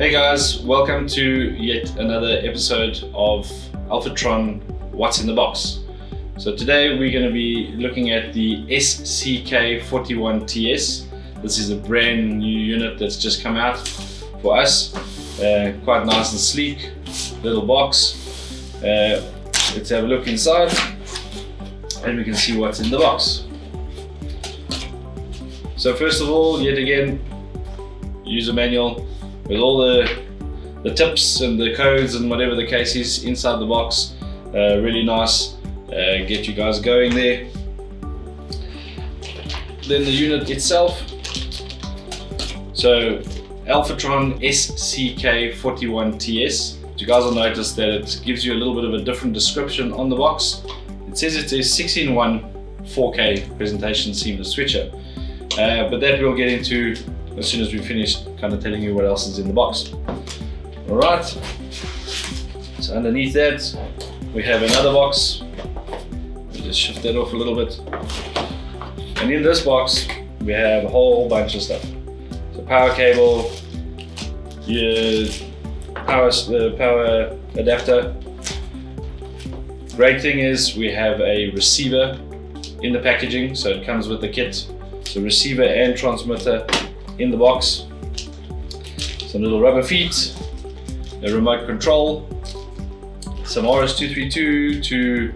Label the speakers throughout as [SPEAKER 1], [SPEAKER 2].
[SPEAKER 1] Hey guys, welcome to yet another episode of Alfatron What's in the Box. So today we're going to be looking at the SCK41TS. This is a brand new unit that's just come out for us. Quite nice and sleek little box. Let's have a look inside and we can see what's in the box. So first of all, yet again, user manual with all the tips and the codes and whatever the case is inside the box. Really nice, get you guys going there. Then the unit itself. So Alfatron ALF-SCK41TS. You guys will notice that it gives you a little bit of a different description on the box. It says it's a 6-in-1 4K presentation seamless switcher, but that we'll get into as soon as we finish kind of telling you what else is in the box. Alright, so underneath that we have another box. We'll just shift that off a little bit. And in this box we have a whole bunch of stuff. So power cable, your power adapter. Great thing is we have a receiver in the packaging, so it comes with the kit. So receiver and transmitter in the box, some little rubber feet, a remote control, some RS-232 to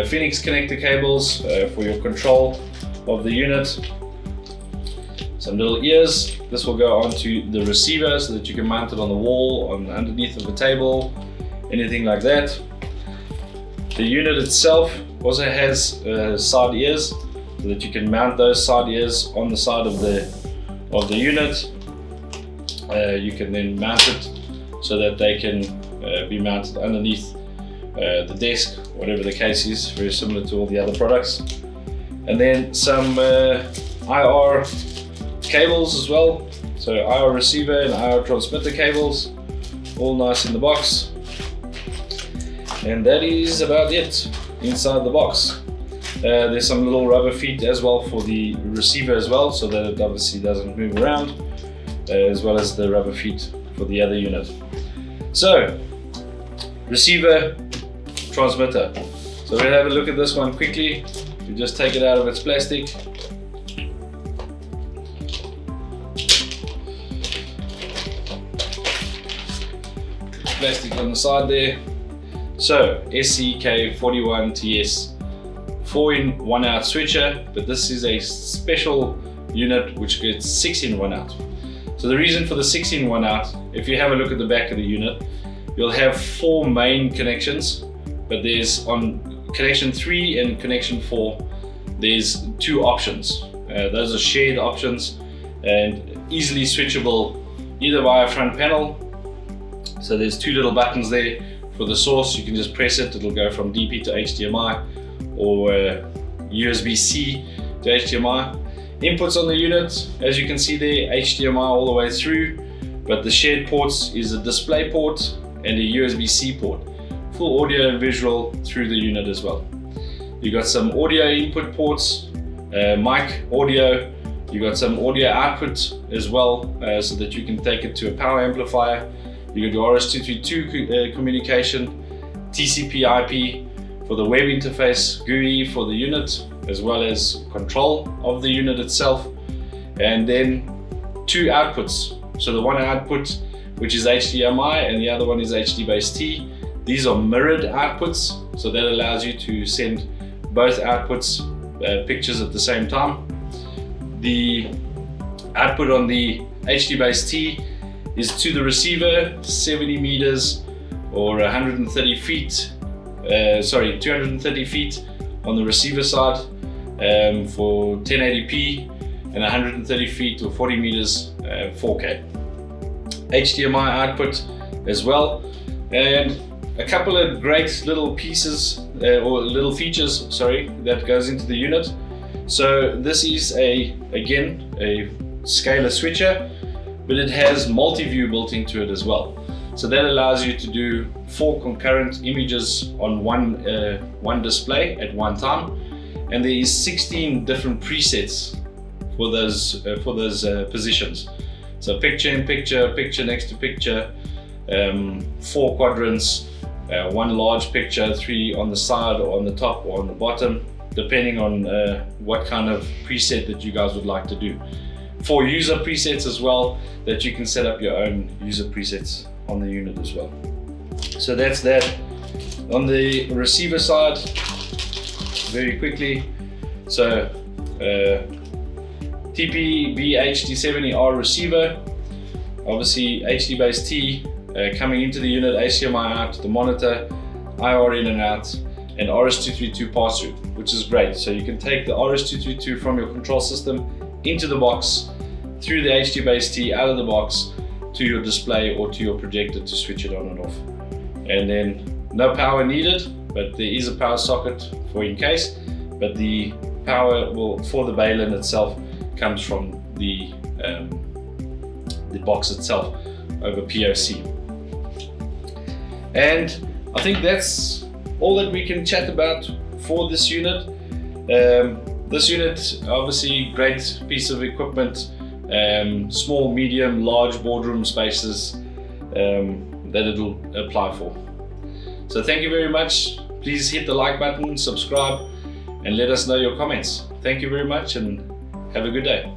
[SPEAKER 1] Phoenix connector cables for your control of the unit, some little ears. This will go onto the receiver so that you can mount it on the wall, on underneath of the table, anything like that. The unit itself also has side ears so that you can mount those side ears on the side of the unit. You can then mount it so that they can be mounted underneath the desk, whatever the case is, very similar to all the other products. And then some IR cables as well, so IR receiver and IR transmitter cables, all nice in the box. And that is about it inside the box. There's some little rubber feet as well for the receiver as well, so that it obviously doesn't move around, as well as the rubber feet for the other unit. So, receiver, transmitter. So we'll have a look at this one quickly. You just take it out of its plastic. Plastic on the side there. So, SCK41TS. 4-in-1 out switcher, but this is a special unit which gets 6-in-1 out. So the reason for the 6-in-1 out, if you have a look at the back of the unit, you'll have 4 main connections, but there's on connection 3 and connection 4, there's 2 options. Those are shared options and easily switchable either via front panel. So there's 2 little buttons there for the source. You can just press it, it'll go from DP to HDMI or USB-C to HDMI. Inputs on the unit, as you can see there, HDMI all the way through, but the shared ports is a display port and a USB-C port. Full audio and visual through the unit as well. You got some audio input ports, mic audio, you got some audio output as well, so that you can take it to a power amplifier. You got your RS-232 communication, TCP/IP for the web interface, GUI for the unit, as well as control of the unit itself, and then 2 outputs. So the one output, which is HDMI, and the other one is HDBaseT. These are mirrored outputs, so that allows you to send both outputs pictures at the same time. The output on the HDBaseT is to the receiver, 70 meters or 130 feet. 230 feet on the receiver side for 1080p, and 130 feet or 40 meters 4K. HDMI output as well, and a couple of great little pieces or little features, that goes into the unit. So this is again a scalar switcher, but it has multi-view built into it as well. So that allows you to do 4 concurrent images on one display at one time, and there is 16 different presets for those positions. So picture in picture, picture next to picture, 4 quadrants, 1 large picture, 3 on the side or on the top or on the bottom, depending on what kind of preset that you guys would like to do. 4 user presets as well, that you can set up your own user presets on the unit as well. So that's that. On the receiver side, very quickly, so TPB HD70R receiver, obviously HDBaseT coming into the unit, HDMI out, the monitor, IR in and out, and RS-232 pass-through, which is great. So you can take the RS-232 from your control system into the box, through the HDBaseT, out of the box, to your display or to your projector to switch it on and off. And then no power needed, but there is a power socket for in case, but the power for the baling itself comes from the box itself over POC. And I think that's all that we can chat about for this unit. This unit, obviously great piece of equipment, small, medium, large boardroom spaces that it'll apply for. So thank you very much. Please hit the like button, subscribe, and let us know your comments. Thank you very much and have a good day.